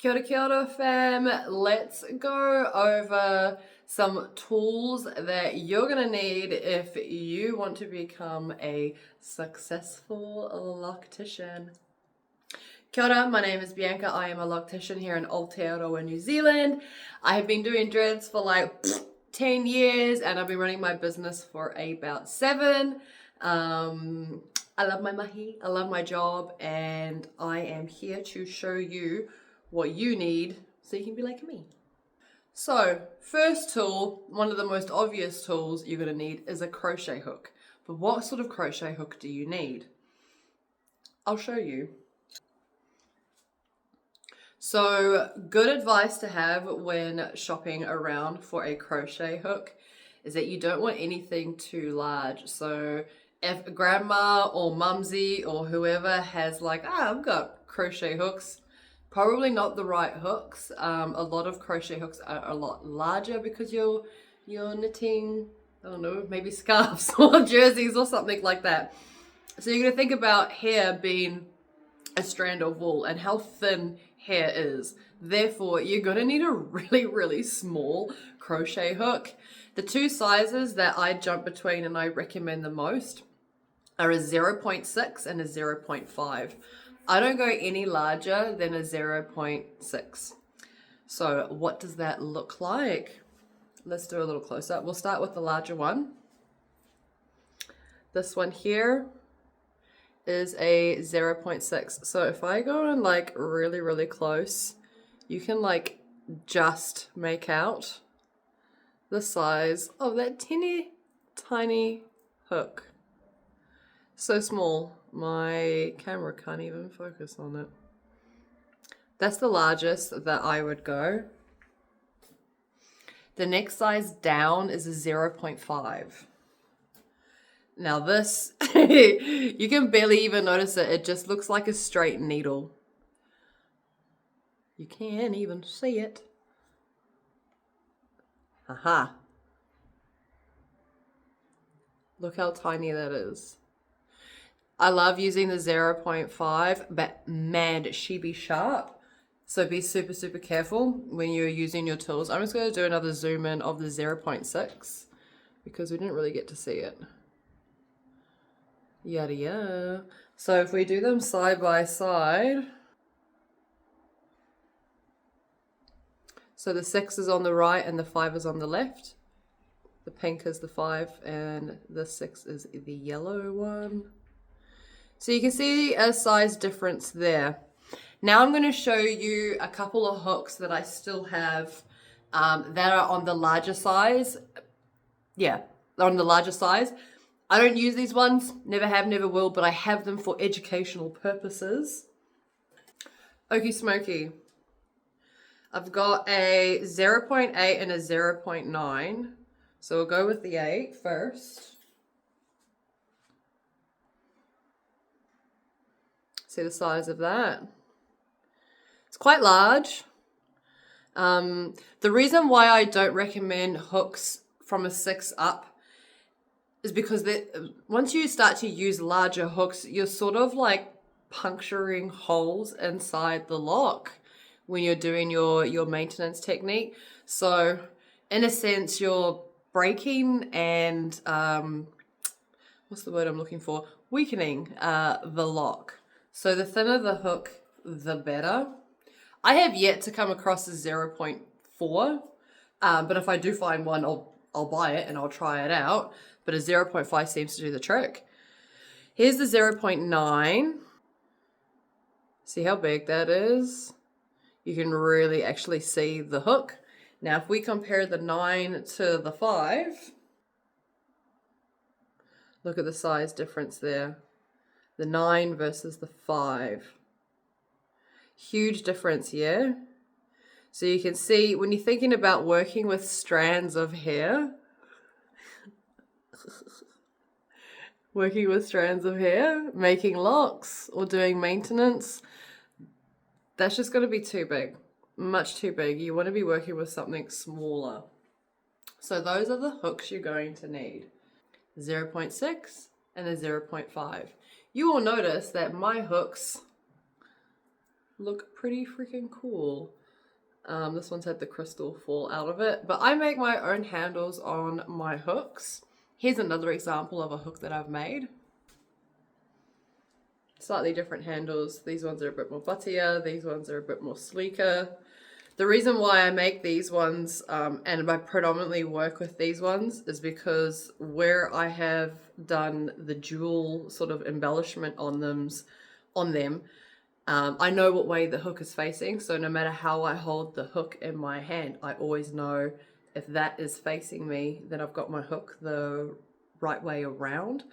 Kia ora fam, let's go over some tools that you're going to need if you want to become a successful Loctician. Kia ora, my name is Bianca. I am a Loctician here in Aotearoa, New Zealand. I have been doing dreads for like 10 years and I've been running my business for about 7. I love my mahi, I love my job, and I am here to show you what you need so you can be like me. So, first tool, one of the most obvious tools you're going to need is a crochet hook. But what sort of crochet hook do you need? I'll show you. So, good advice to have when shopping around for a crochet hook is that you don't want anything too large. So, if grandma or mumsy or whoever has like, I've got crochet hooks, probably not the right hooks. A lot of crochet hooks are a lot larger because you're knitting, I don't know, maybe scarves or jerseys or something like that. So you're going to think about hair being a strand of wool and how thin hair is. Therefore, you're going to need a really, really small crochet hook. The two sizes that I jump between and I recommend the most are a 0.6 and a 0.5. I don't go any larger than a 0.6. So what does that look like? Let's do a little close up. We'll start with the larger one. This one here is a 0.6. So if I go in like really, really close, you can like just make out the size of that teeny tiny hook. So small, my camera can't even focus on it. That's the largest that I would go. The next size down is a 0.5. Now this, you can barely even notice it. It just looks like a straight needle. You can't even see it. Aha. Look how tiny that is. I love using the 0.5, but man, does she be sharp. So be super, super careful when you're using your tools. I'm just going to do another zoom in of the 0.6 because we didn't really get to see it. Yada yada. So if we do them side by side, so the 6 is on the right and the 5 is on the left. The pink is the 5 and the 6 is the yellow one. So you can see a size difference there. Now I'm going to show you a couple of hooks that I still have that are on the larger size. Yeah, they're on the larger size. I don't use these ones, never have, never will, but I have them for educational purposes. Okie smoky. I've got a 0.8 and a 0.9. So we'll go with the 8 first. See the size of that? It's quite large. The reason why I don't recommend hooks from a 6 up is because once you start to use larger hooks, you're sort of like puncturing holes inside the lock when you're doing your maintenance technique. So in a sense, you're breaking and, what's the word I'm looking for? Weakening the lock. So the thinner the hook, the better. I have yet to come across a 0.4, but if I do find one, I'll buy it and I'll try it out. But a 0.5 seems to do the trick. Here's the 0.9. See how big that is? You can really actually see the hook. Now, if we compare the 9 to the 5, look at the size difference there. The 9 versus the 5. Huge difference, yeah? So you can see when you're thinking about working with strands of hair, making locks or doing maintenance, that's just going to be too big, much too big. You want to be working with something smaller. So those are the hooks you're going to need. 0.6 and a 0.5. You will notice that my hooks look pretty freaking cool. This one's had the crystal fall out of it, but I make my own handles on my hooks. Here's another example of a hook that I've made. Slightly different handles. These ones are a bit more buttier, these ones are a bit more sleeker. The reason why I make these ones and I predominantly work with these ones is because where I have done the jewel sort of embellishment on them, I know what way the hook is facing. So no matter how I hold the hook in my hand, I always know if that is facing me, then I've got my hook the right way around.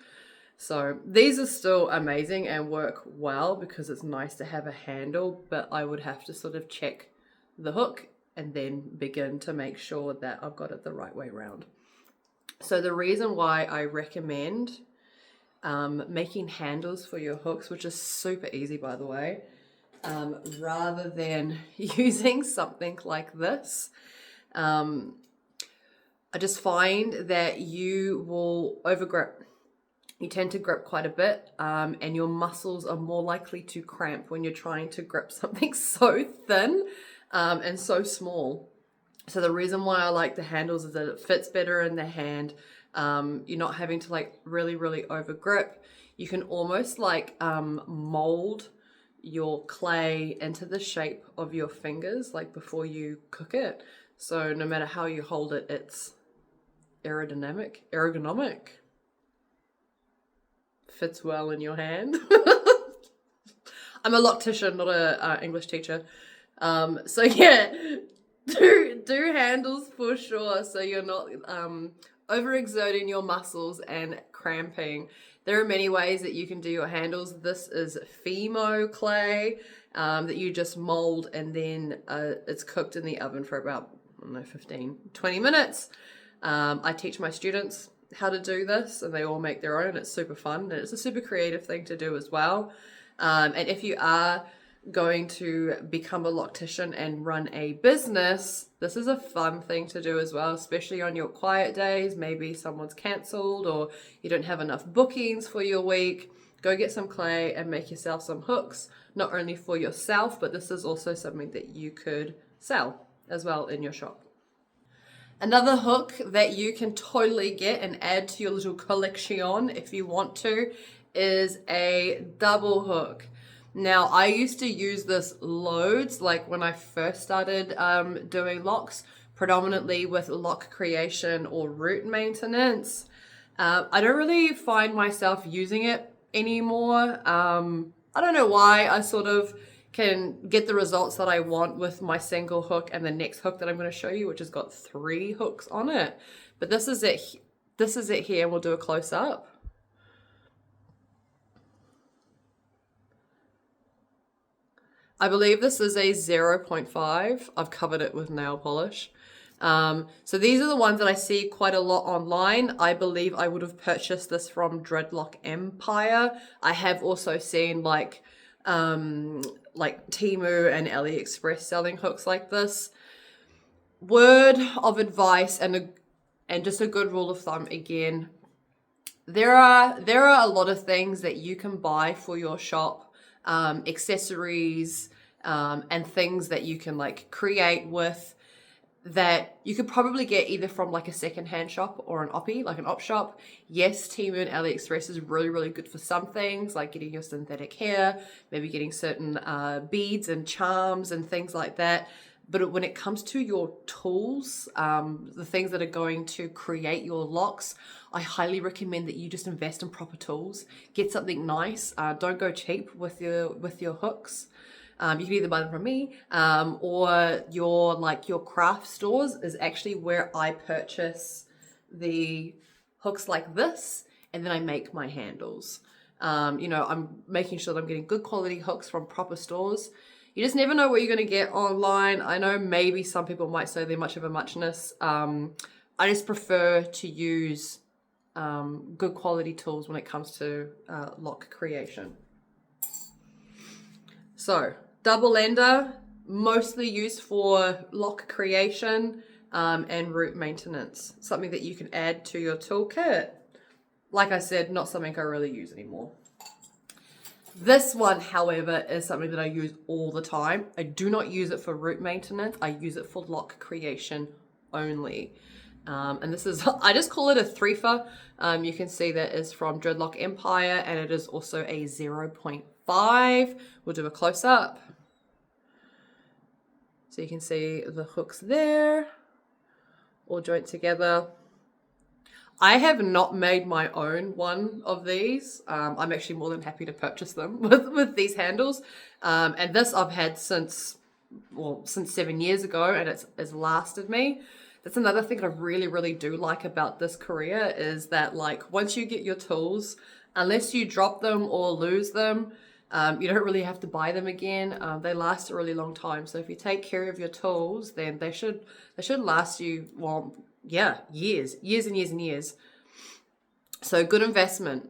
So these are still amazing and work well because it's nice to have a handle, but I would have to sort of check the hook and then begin to make sure that I've got it the right way around. So the reason why I recommend making handles for your hooks, which is super easy by the way, rather than using something like this, I just find that you will overgrip. You tend to grip quite a bit, and your muscles are more likely to cramp when you're trying to grip something so thin and so small. So the reason why I like the handles is that it fits better in the hand. You're not having to like really over grip. You can almost like mold your clay into the shape of your fingers like before you cook it. So no matter how you hold it, it's ergonomic. Fits well in your hand. I'm a Loctician, not a English teacher. So yeah, do handles for sure, so you're not overexerting your muscles and cramping. There are many ways that you can do your handles. This is Fimo clay that you just mold, and then it's cooked in the oven for about, I don't know, 15-20 minutes. I teach my students how to do this, and they all make their own. It's super fun, and it's a super creative thing to do as well. And if you are going to become a Loctician and run a business, this is a fun thing to do as well, especially on your quiet days. Maybe someone's cancelled or you don't have enough bookings for your week. Go get some clay and make yourself some hooks, not only for yourself, but this is also something that you could sell as well in your shop. Another hook that you can totally get and add to your little collection if you want to is a double hook. Now, I used to use this loads, like when I first started doing locks, predominantly with lock creation or root maintenance. I don't really find myself using it anymore. I don't know why. I sort of can get the results that I want with my single hook and the next hook that I'm going to show you, which has got 3 hooks on it. But this is it. This is it here, and we'll do a close up. I believe this is a 0.5. I've covered it with nail polish. So these are the ones that I see quite a lot online. I believe I would have purchased this from Dreadlock Empire. I have also seen like Temu and AliExpress selling hooks like this. Word of advice and just a good rule of thumb again. There are a lot of things that you can buy for your shop. Accessories and things that you can like create with that you could probably get either from like a secondhand shop or an oppie, like an op shop. Yes, Temu and AliExpress is really good for some things, like getting your synthetic hair, maybe getting certain beads and charms and things like that. But when it comes to your tools, the things that are going to create your locks, I highly recommend that you just invest in proper tools. Get something nice. Don't go cheap with your hooks. You can either buy them from me or your craft stores is actually where I purchase the hooks like this, and then I make my handles. I'm making sure that I'm getting good quality hooks from proper stores. You just never know what you're going to get online. I know maybe some people might say they're much of a muchness. I just prefer to use good quality tools when it comes to lock creation. So, double ender, mostly used for lock creation and root maintenance. Something that you can add to your toolkit. Like I said, not something I really use anymore. This one, however, is something that I use all the time. I do not use it for root maintenance. I use it for lock creation only. And this is, I just call it a threefer. You can see that is from Dreadlock Empire, and it is also a 0.5. We'll do a close-up. So you can see the hooks there, all joint together. I have not made my own one of these. I'm actually more than happy to purchase them with these handles. And this I've had since 7 years ago, and it's lasted me. That's another thing I really, really do like about this career is that, like, once you get your tools, unless you drop them or lose them, you don't really have to buy them again. They last a really long time. So if you take care of your tools, then they should last you, well, yeah, years and years and years. So good investment.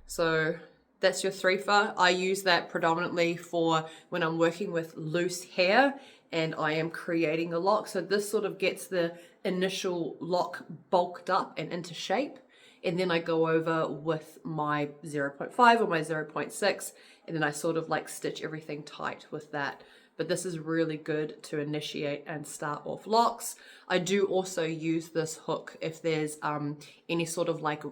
So that's your threefer. I use that predominantly for when I'm working with loose hair and I am creating a lock. So this sort of gets the initial lock bulked up and into shape. And then I go over with my 0.5 or my 0.6, and then I sort of like stitch everything tight with that. But this is really good to initiate and start off locks. I do also use this hook if there's any sort of like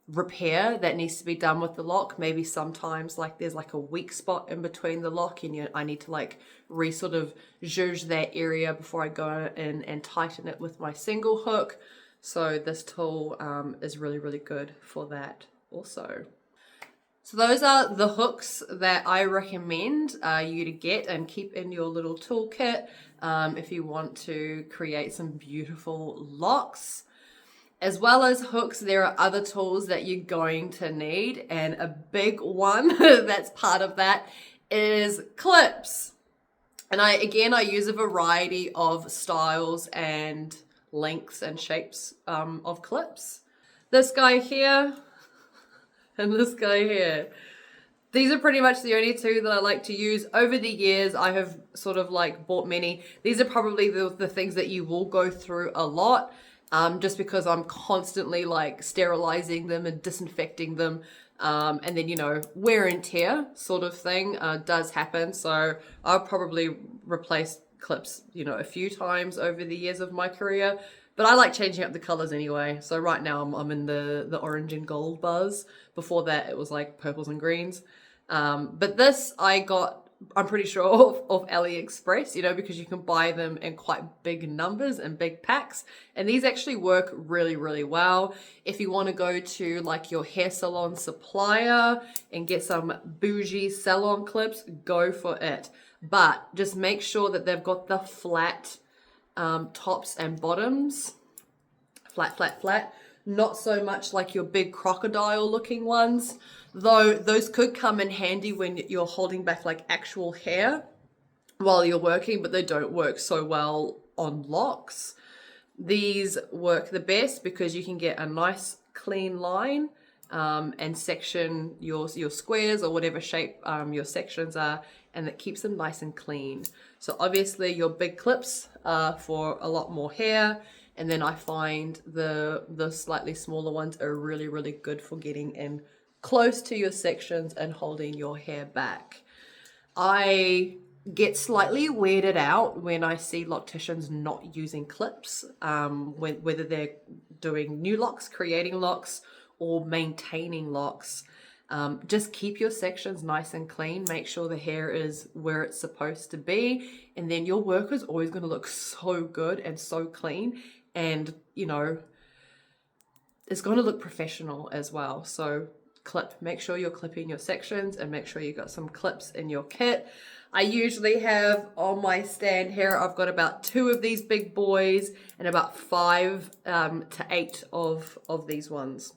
repair that needs to be done with the lock. Maybe sometimes like there's like a weak spot in between the lock, and I need to like sort of zhuzh that area before I go in and tighten it with my single hook. So this tool is really, really good for that also. So those are the hooks that I recommend you to get and keep in your little toolkit if you want to create some beautiful locks. As well as hooks, there are other tools that you're going to need, and a big one that's part of that is clips. And I use a variety of styles and lengths and shapes of clips. This guy here and this guy here. These are pretty much the only two that I like to use. Over the years, I have sort of like bought many. These are probably the things that you will go through a lot. Just because I'm constantly like sterilizing them and disinfecting them. And then, wear and tear sort of thing does happen. So I'll probably replace clips, a few times over the years of my career. But I like changing up the colors anyway. So right now I'm in the orange and gold buzz. Before that it was like purples and greens. But this I got, I'm pretty sure, off AliExpress, because you can buy them in quite big numbers and big packs. And these actually work really, really well. If you want to go to like your hair salon supplier and get some bougie salon clips, go for it. But just make sure that they've got the flat tops and bottoms. Flat, flat, flat. Not so much like your big crocodile looking ones. Though those could come in handy when you're holding back like actual hair while you're working, but they don't work so well on locks. These work the best because you can get a nice clean line and section your squares or whatever shape your sections are, and it keeps them nice and clean. So obviously your big clips are for a lot more hair, and then I find the slightly smaller ones are really, really good for getting in close to your sections and holding your hair back. I get slightly weirded out when I see locticians not using clips, whether they're doing new locks, creating locks, or maintaining locks. Just keep your sections nice and clean. Make sure the hair is where it's supposed to be, and then your work is always going to look so good and so clean, and it's going to look professional as well. So make sure you're clipping your sections, and make sure you got some clips in your kit. I usually have on my stand here, I've got about 2 of these big boys and about 5 to 8 of these ones,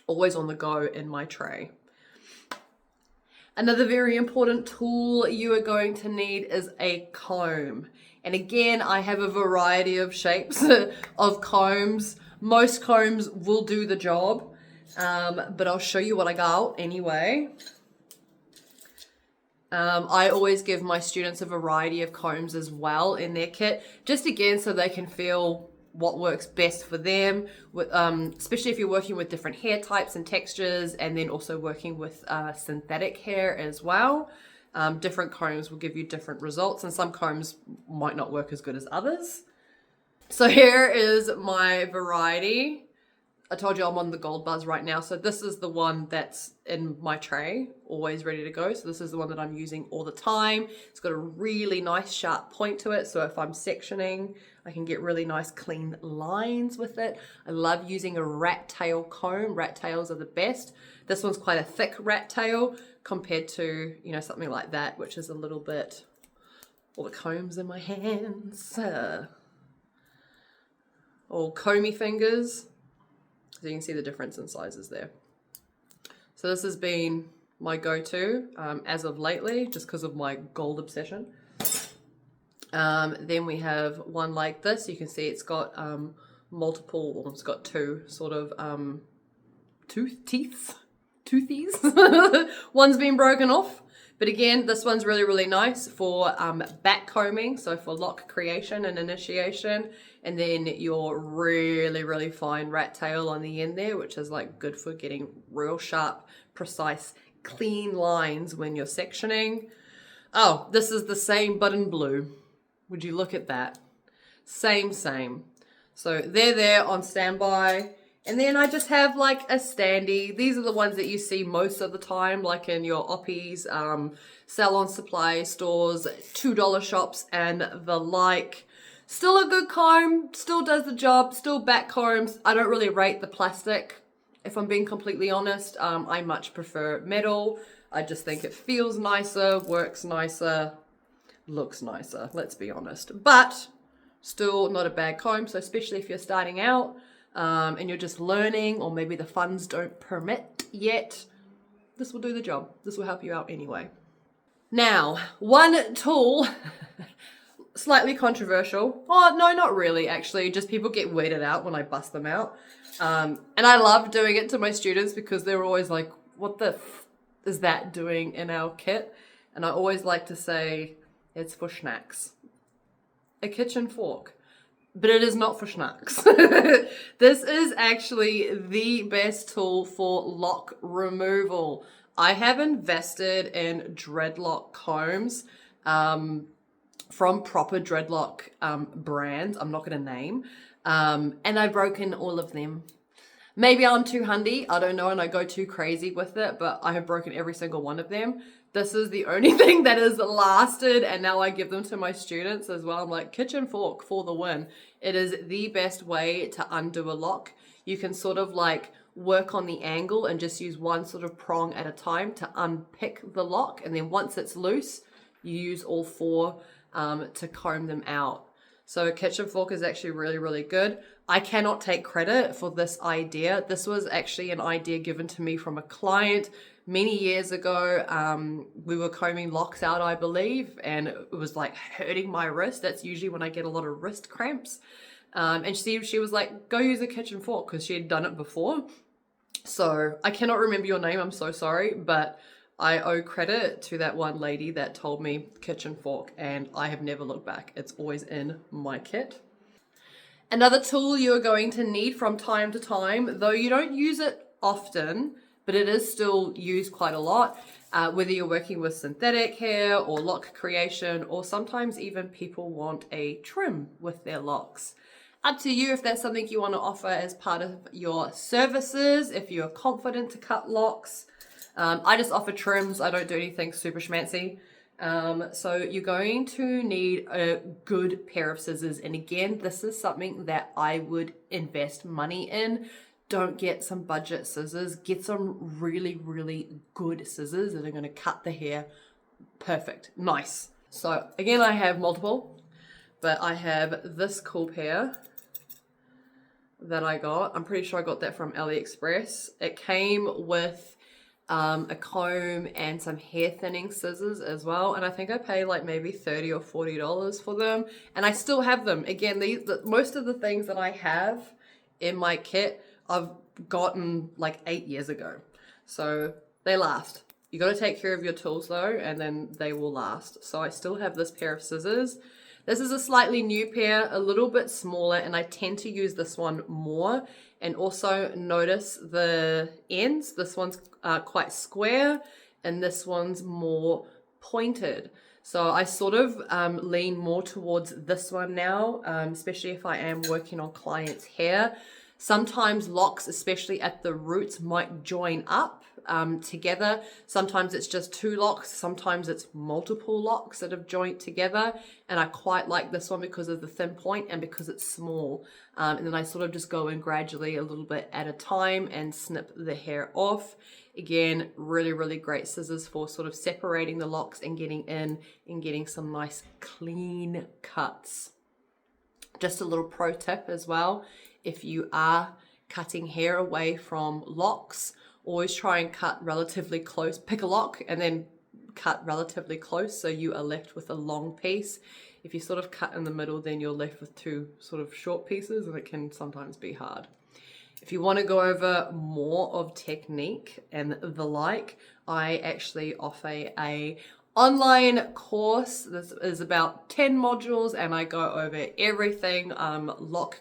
always on the go in my tray. Another very important tool you are going to need is a comb. And again, I have a variety of shapes of combs. Most combs will do the job. But I'll show you what I got anyway. I always give my students a variety of combs as well in their kit, just again so they can feel what works best for them, with, especially if you're working with different hair types and textures, and then also working with synthetic hair as well. Different combs will give you different results, and some combs might not work as good as others. So here is my variety. I told you I'm on the gold buzz right now. So this is the one that's in my tray, always ready to go. So this is the one that I'm using all the time. It's got a really nice sharp point to it. So if I'm sectioning, I can get really nice clean lines with it. I love using a rat tail comb. Rat tails are the best. This one's quite a thick rat tail compared to, you know, something like that, which is a little bit, all the combs in my hands. All comby fingers. So you can see the difference in sizes there. So this has been my go-to as of lately, just because of my gold obsession. Then we have one like this. You can see it's got multiple, well, it's got two sort of toothies. One's been broken off. But again, this one's really, really nice for back combing, so for lock creation and initiation, and then your really, really fine rat tail on the end there, which is like good for getting real sharp, precise, clean lines when you're sectioning. Oh, this is the same but in blue. Would you look at that? Same. So they're there on standby. And then I just have like a standee. These are the ones that you see most of the time, like in your Oppies, salon supply stores, $2 shops and the like. Still a good comb, still does the job, still back combs. I don't really rate the plastic, if I'm being completely honest. I much prefer metal. I just think it feels nicer, works nicer, looks nicer, let's be honest. But still not a bad comb, so especially if you're starting out, and you're just learning, or maybe the funds don't permit yet, this will do the job. This will help you out anyway. Now, one tool, slightly controversial. Oh, no, not really, actually. Just people get weirded out when I bust them out. And I love doing it to my students because they're always like, what the f is that doing in our kit? And I always like to say, it's for snacks. A kitchen fork. But it is not for snacks. This is actually the best tool for lock removal. I have invested in dreadlock combs from proper dreadlock brands. I'm not going to name. And I've broken all of them. Maybe I'm too handy, I don't know, and I go too crazy with it, but I have broken every single one of them. This is the only thing that has lasted, and now I give them to my students as well. I'm like, kitchen fork for the win. It is the best way to undo a lock. You can sort of like work on the angle and just use one sort of prong at a time to unpick the lock, and then once it's loose, you use all four to comb them out. So a kitchen fork is actually really, really good. I cannot take credit for this idea. This was actually an idea given to me from a client many years ago. We were combing locks out, I believe, and it was like hurting my wrist. That's usually when I get a lot of wrist cramps. And she was like, go use a kitchen fork, because she had done it before. So I cannot remember your name, I'm so sorry, but I owe credit to that one lady that told me kitchen fork, and I have never looked back. It's always in my kit. Another tool you're going to need from time to time, though you don't use it often, but it is still used quite a lot, whether you're working with synthetic hair or lock creation, or sometimes even people want a trim with their locks. Up to you if that's something you want to offer as part of your services, if you're confident to cut locks. I just offer trims. I don't do anything super schmancy. So you're going to need a good pair of scissors. And again, this is something that I would invest money in. Don't get some budget scissors. Get some really, really good scissors that are going to cut the hair perfect. Nice. So again, I have multiple, but I have this cool pair that I got. I'm pretty sure I got that from AliExpress. It came with a comb and some hair thinning scissors as well, and I think I paid like maybe $30 or $40 for them, and I still have them. Again, most of the things that I have in my kit I've gotten like 8 years ago, so they last. You got to take care of your tools though, and then they will last. So I still have this pair of scissors. This is a slightly new pair, a little bit smaller, and I tend to use this one more. And also notice the ends. This one's quite square and this one's more pointed. So I sort of lean more towards this one now, especially if I am working on clients' hair. Sometimes locks, especially at the roots, might join up together. Sometimes it's just two locks, sometimes it's multiple locks that have joined together, and I quite like this one because of the thin point and because it's small. And then I sort of just go in gradually a little bit at a time and snip the hair off. Again, really, really great scissors for sort of separating the locks and getting in and getting some nice clean cuts. Just a little pro tip as well, if you are cutting hair away from locks, always try and cut relatively close. Pick a lock and then cut relatively close so you are left with a long piece. If you sort of cut in the middle, then you're left with two sort of short pieces, and it can sometimes be hard. If you want to go over more of technique and the like, I actually offer a online course. This is about 10 modules and I go over everything lock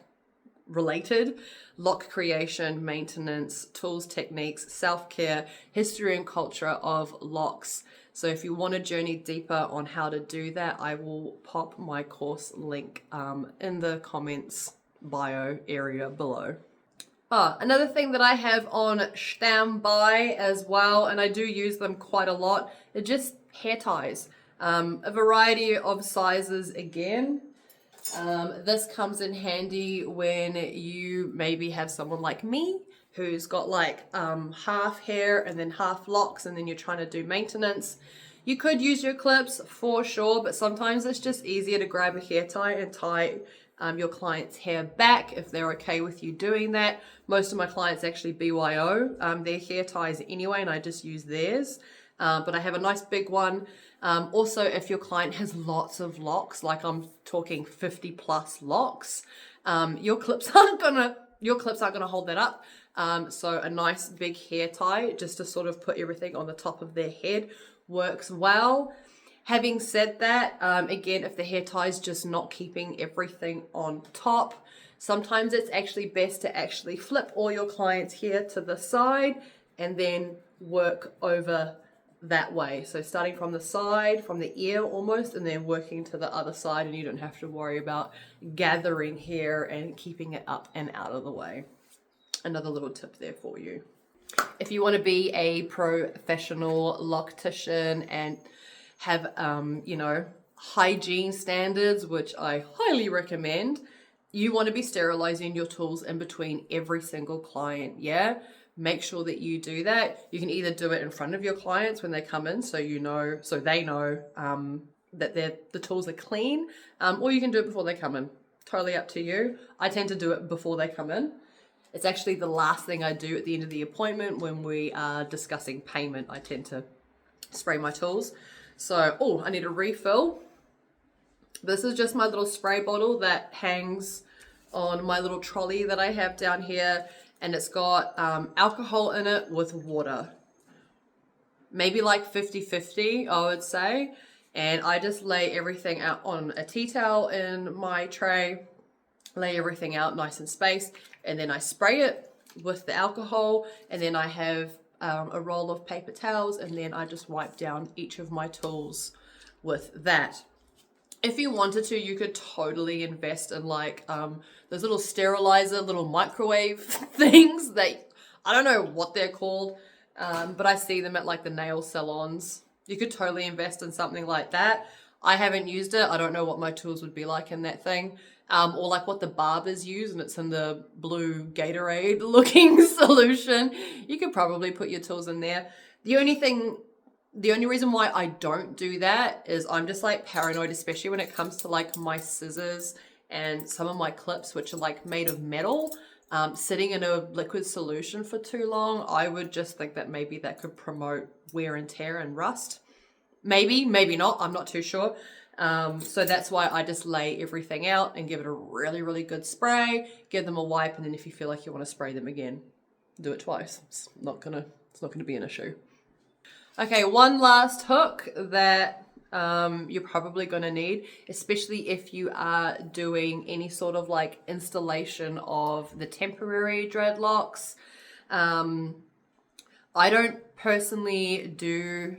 related: lock creation, maintenance, tools, techniques, self-care, history and culture of locks. So if you want to journey deeper on how to do that, I will pop my course link in the comments bio area below. Another thing that I have on standby as well, and I do use them quite a lot, are just hair ties. A variety of sizes again. This comes in handy when you maybe have someone like me who's got like half hair and then half locks, and then you're trying to do maintenance. You could use your clips for sure, but sometimes it's just easier to grab a hair tie and tie your client's hair back if they're okay with you doing that. Most of my clients actually BYO their hair ties anyway, and I just use theirs. But I have a nice big one. Also, if your client has lots of locks, like I'm talking 50 plus locks, your clips aren't gonna hold that up. So a nice big hair tie just to sort of put everything on the top of their head works well. Having said that, again, if the hair tie is just not keeping everything on top, sometimes it's actually best to actually flip all your clients' hair to the side and then work over that way. So starting from the side, from the ear almost, and then working to the other side, and you don't have to worry about gathering hair and keeping it up and out of the way. Another little tip there for you. If you want to be a professional loctician and have, hygiene standards, which I highly recommend, you want to be sterilizing your tools in between every single client, yeah? Make sure that you do that. You can either do it in front of your clients when they come in, so they know that the tools are clean, or you can do it before they come in. Totally up to you. I tend to do it before they come in. It's actually the last thing I do at the end of the appointment when we are discussing payment. I tend to spray my tools. So, I need a refill. This is just my little spray bottle that hangs on my little trolley that I have down here, and it's got alcohol in it with water. Maybe like 50-50, I would say. And I just lay everything out on a tea towel in my tray, lay everything out nice and spaced, and then I spray it with the alcohol, and then I have a roll of paper towels, and then I just wipe down each of my tools with that. If you wanted to, you could totally invest in like those little sterilizer, little microwave things that, I don't know what they're called, but I see them at like the nail salons. You could totally invest in something like that. I haven't used it. I don't know what my tools would be like in that thing. Or like what the barbers use, and it's in the blue Gatorade looking solution. You could probably put your tools in there. The only reason why I don't do that is I'm just like paranoid, especially when it comes to like my scissors and some of my clips, which are like made of metal, sitting in a liquid solution for too long. I would just think that maybe that could promote wear and tear and rust. Maybe not. I'm not too sure. So that's why I just lay everything out and give it a really, really good spray, give them a wipe, and then if you feel like you want to spray them again, do it twice. It's not gonna be an issue. Okay, one last hook that you're probably going to need, especially if you are doing any sort of like installation of the temporary dreadlocks. I don't personally do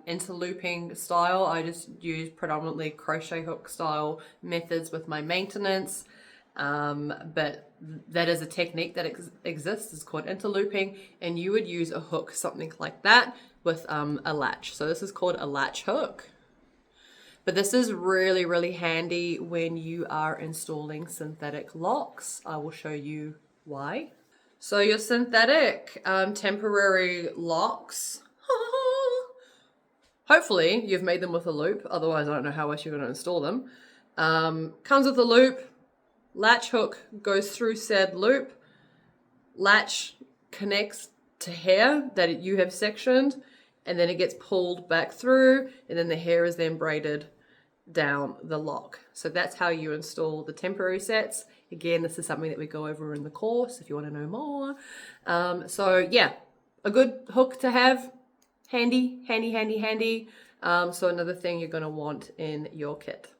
interlooping style. I just use predominantly crochet hook style methods with my maintenance. But that is a technique that exists. It's called interlooping, and you would use a hook, something like that, with a latch. So this is called a latch hook. But this is really, really handy when you are installing synthetic locks. I will show you why. So your synthetic temporary locks, hopefully you've made them with a loop. Otherwise, I don't know how else you're going to install them. Comes with a loop. Latch hook goes through said loop. Latch connects to hair that you have sectioned, and then it gets pulled back through, and then the hair is then braided down the lock. So that's how you install the temporary sets. Again, this is something that we go over in the course if you want to know more. So yeah, a good hook to have, handy. So another thing you're going to want in your kit.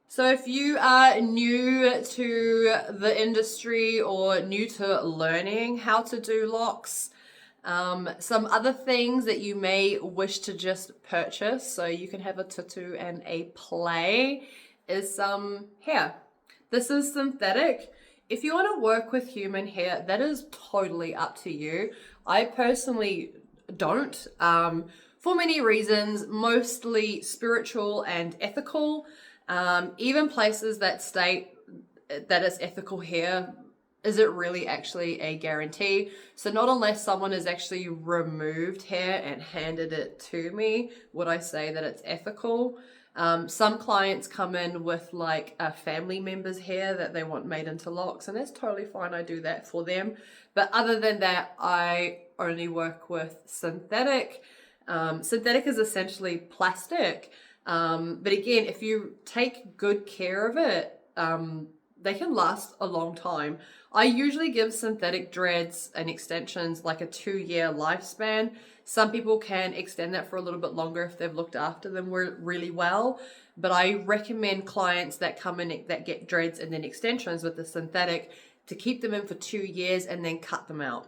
So if you are new to the industry or new to learning how to do locks, some other things that you may wish to just purchase so you can have a tutu and a play is some hair. This is synthetic. If you want to work with human hair, that is totally up to you. I personally don't, for many reasons, mostly spiritual and ethical. Even places that state that it's ethical hair, is it really actually a guarantee? So not unless someone has actually removed hair and handed it to me, would I say that it's ethical. Some clients come in with like a family member's hair that they want made into locks, and that's totally fine. I do that for them. But other than that, I only work with synthetic. Synthetic is essentially plastic. But again, if you take good care of it, they can last a long time. I usually give synthetic dreads and extensions like a 2-year lifespan. Some people can extend that for a little bit longer if they've looked after them really well. But I recommend clients that come in that get dreads and then extensions with the synthetic to keep them in for 2 years and then cut them out.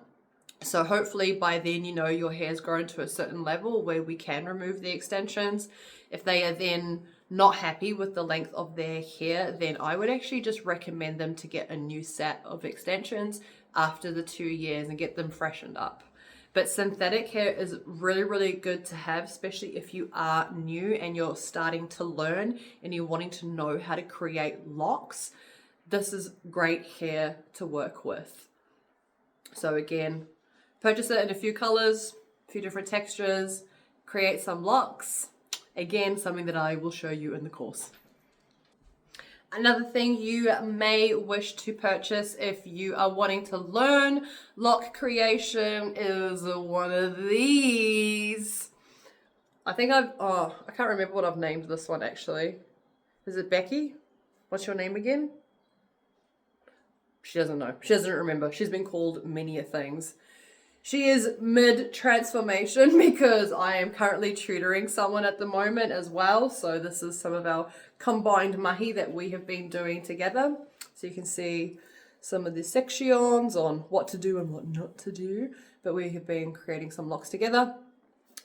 So hopefully by then, you know, your hair's grown to a certain level where we can remove the extensions. If they are then not happy with the length of their hair, then I would actually just recommend them to get a new set of extensions after the 2 years and get them freshened up. But synthetic hair is really, really good to have, especially if you are new and you're starting to learn and you're wanting to know how to create locks. This is great hair to work with. So again, purchase it in a few colors, a few different textures, create some locks. Again, something that I will show you in the course. Another thing you may wish to purchase if you are wanting to learn lock creation is one of these. I think I can't remember what I've named this one actually. Is it Becky? What's your name again? She doesn't know. She doesn't remember. She's been called many a things. She is mid-transformation because I am currently tutoring someone at the moment as well. So this is some of our combined mahi that we have been doing together. So you can see some of the sections on what to do and what not to do. But we have been creating some locks together.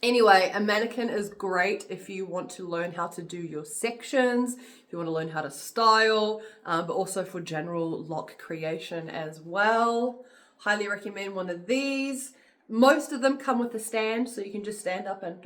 Anyway, a mannequin is great if you want to learn how to do your sections, if you want to learn how to style, but also for general lock creation as well. Highly recommend one of these. Most of them come with a stand, so you can just stand up and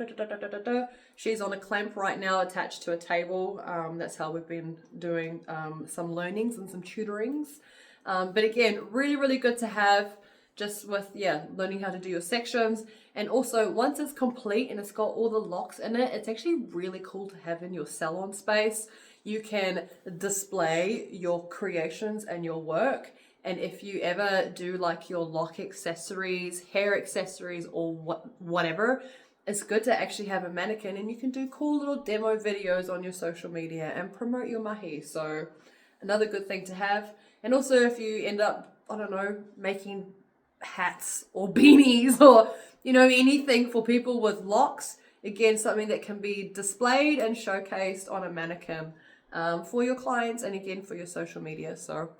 She's on a clamp right now attached to a table. That's how we've been doing some learnings and some tutorings. But again, really, really good to have just with, learning how to do your sections. And also, once it's complete and it's got all the locks in it, it's actually really cool to have in your salon space. You can display your creations and your work. And if you ever do like your lock accessories, hair accessories, or whatever, it's good to actually have a mannequin and you can do cool little demo videos on your social media and promote your mahi. So another good thing to have. And also if you end up, I don't know, making hats or beanies or, you know, anything for people with locks, Again, something that can be displayed and showcased on a mannequin for your clients and again for your social media. So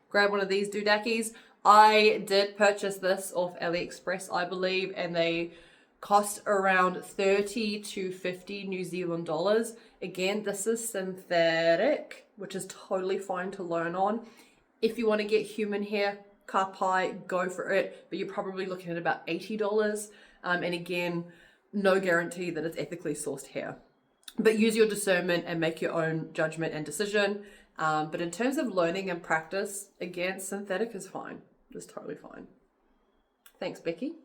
grab one of these doodakies. I did purchase this off AliExpress, I believe, and they cost around 30 to 50 New Zealand dollars. Again, this is synthetic, which is totally fine to learn on. If you want to get human hair, ka pai, go for it, but you're probably looking at about $80. And again, no guarantee that it's ethically sourced hair. But use your discernment and make your own judgment and decision. But in terms of learning and practice, again, synthetic is fine. It's totally fine. Thanks, Becky.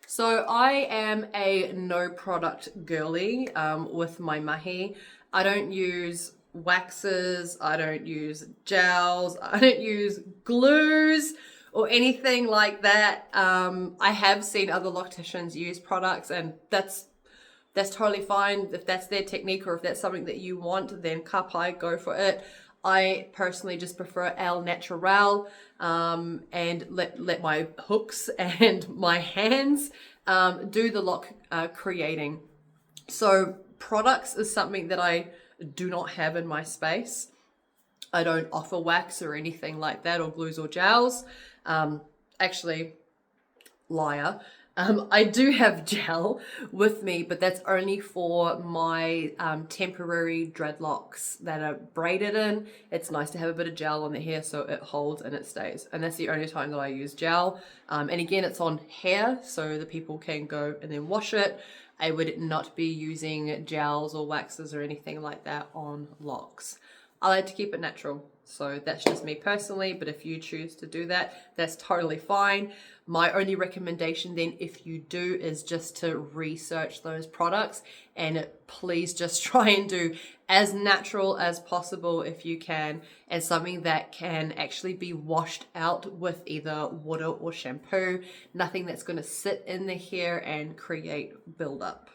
So I am a no product girly with my mahi. I don't use waxes, I don't use gels, I don't use glues or anything like that. I have seen other locticians use products, and that's totally fine. If that's their technique or if that's something that you want, then ka pai, go for it. I personally just prefer al natural and let my hooks and my hands do the lock creating. So products is something that I do not have in my space. I don't offer wax or anything like that, or glues or gels. Actually, liar. I do have gel with me, but that's only for my temporary dreadlocks that are braided in. It's nice to have a bit of gel on the hair so it holds and it stays. And that's the only time that I use gel. And again, it's on hair so the people can go and then wash it. I would not be using gels or waxes or anything like that on locks. I like to keep it natural. So that's just me personally, but if you choose to do that, that's totally fine. My only recommendation then, if you do, is just to research those products and please just try and do as natural as possible if you can, and something that can actually be washed out with either water or shampoo. Nothing that's going to sit in the hair and create buildup.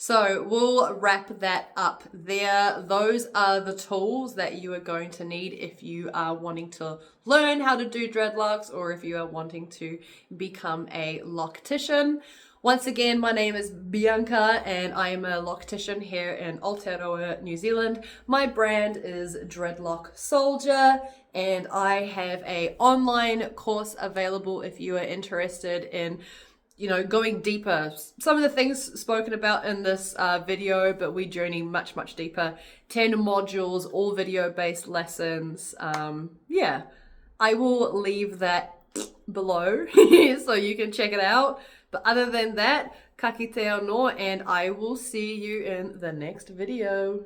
So we'll wrap that up there. Those are the tools that you are going to need if you are wanting to learn how to do dreadlocks or if you are wanting to become a loctician. Once again, my name is Bianca and I am a loctician here in Aotearoa, New Zealand. My brand is Dreadlock Soldier, and I have an online course available if you are interested in going deeper. Some of the things spoken about in this video, but we journey much, much deeper. 10 modules, all video-based lessons. Yeah, I will leave that below so you can check it out. But other than that, ka kite anō, and I will see you in the next video.